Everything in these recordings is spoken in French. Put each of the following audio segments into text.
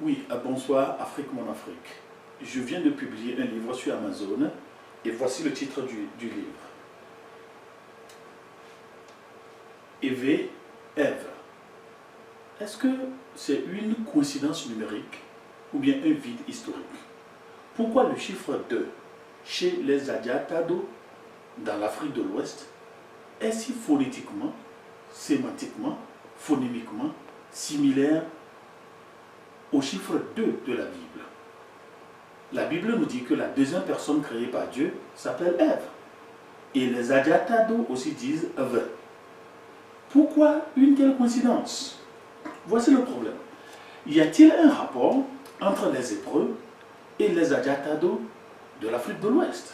Oui, bonsoir Afrique mon Afrique. Je viens de publier un livre sur Amazon et voici le titre du livre. Eve, Ève. Est-ce que c'est une coïncidence numérique ou bien un vide historique? Pourquoi le chiffre 2 chez les Adjata-Do dans l'Afrique de l'Ouest est si phonétiquement, sémantiquement, phonémiquement similaire au chiffre 2 de la Bible? La Bible nous dit que la deuxième personne créée par Dieu s'appelle Ève. Et les Adjata-Do aussi disent Ève. Pourquoi une telle coïncidence? Voici le problème. Y a-t-il un rapport entre les Hébreux et les Adjata-Do de l'Afrique de l'Ouest?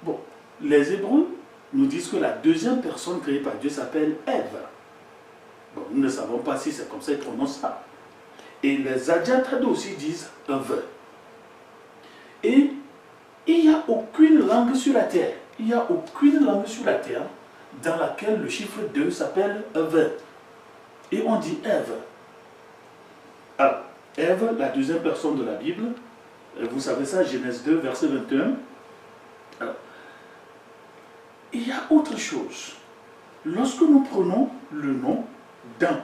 Bon, les Hébreux nous disent que la deuxième personne créée par Dieu s'appelle Ève. Bon, nous ne savons pas si c'est comme ça qu'ils prononcent ça. Et les Adjata-Do aussi disent Ève. Et il n'y a aucune langue sur la terre. Il n'y a aucune langue sur la terre dans laquelle le chiffre 2 s'appelle Ève. Et on dit Ève. Alors, Ève, la deuxième personne de la Bible, vous savez ça, Genèse 2, verset 21. Alors, il y a autre chose. Lorsque nous prenons le nom Dan,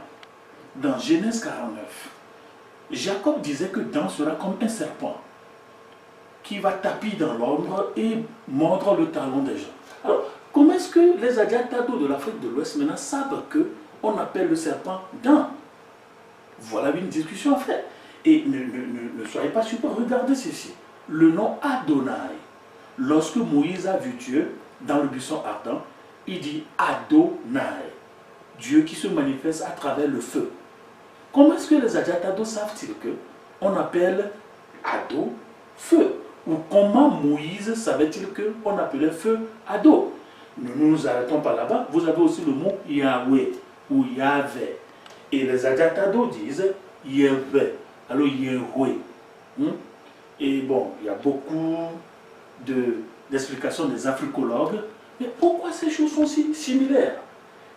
dans Genèse 49, Jacob disait que Dan sera comme un serpent qui va taper dans l'ombre et mordre le talon des gens. Alors, comment est-ce que les Adjata-Do de l'Afrique de l'Ouest maintenant savent qu'on appelle le serpent Dan? Voilà une discussion à faire. Et ne soyez pas surpris, regardez ceci. Le nom Adonai, lorsque Moïse a vu Dieu dans le buisson ardent, il dit Adonai, Dieu qui se manifeste à travers le feu. Comment est-ce que les Adjata-Do savent-ils qu'on appelle Ado feu? Ou comment Moïse savait-il qu'on appelait feu Ado? Nous ne nous arrêtons pas là-bas. Vous avez aussi le mot Yahweh ou Yahvé. Et les Adjata-Do disent Yahvé. Alors Yahweh. Et bon, il y a beaucoup d'explications des africologues. Mais pourquoi ces choses sont si similaires?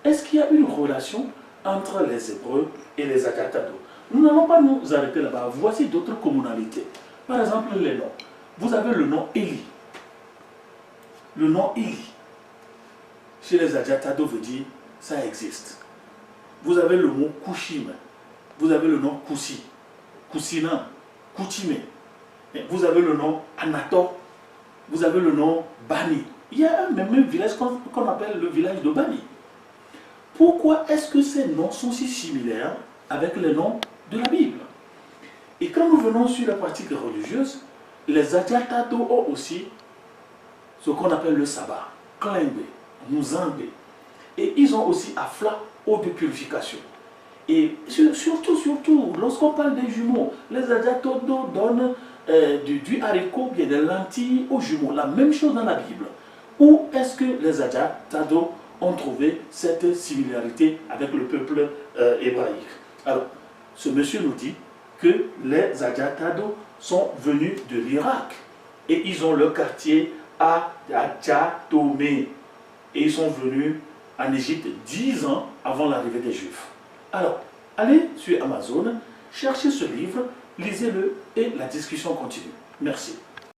Est-ce qu'il y a une relation entre les Hébreux et les Adjata-Do? Nous n'allons pas nous arrêter là-bas. Voici d'autres communalités. Par exemple, les noms. Vous avez le nom Eli. Le nom Eli, chez les Adjata-Do, veut dire ça existe. Vous avez le mot Kushim. Vous avez le nom Koussi, Koussina, Koutimé. Vous avez le nom Anator. Vous avez le nom Bani. Il y a même un village qu'on appelle le village de Bani. Pourquoi est-ce que ces noms sont si similaires avec les noms de la Bible? Et quand nous venons sur la pratique religieuse, les Adjata-Do ont aussi ce qu'on appelle le sabbat, Klembe, Muzambe. Et ils ont aussi Afla, eau de purification. Et surtout, lorsqu'on parle des jumeaux, les Adjata-Do donnent du haricot, bien des lentilles aux jumeaux. La même chose dans la Bible. Où est-ce que les Adjata-Do ont trouvé cette similarité avec le peuple hébraïque? Alors, ce monsieur nous dit que les Adjata-Do sont venus de l'Irak et ils ont leur quartier à Adjatomé et ils sont venus en Égypte 10 ans avant l'arrivée des Juifs. Alors, allez sur Amazon, cherchez ce livre, lisez-le et la discussion continue. Merci.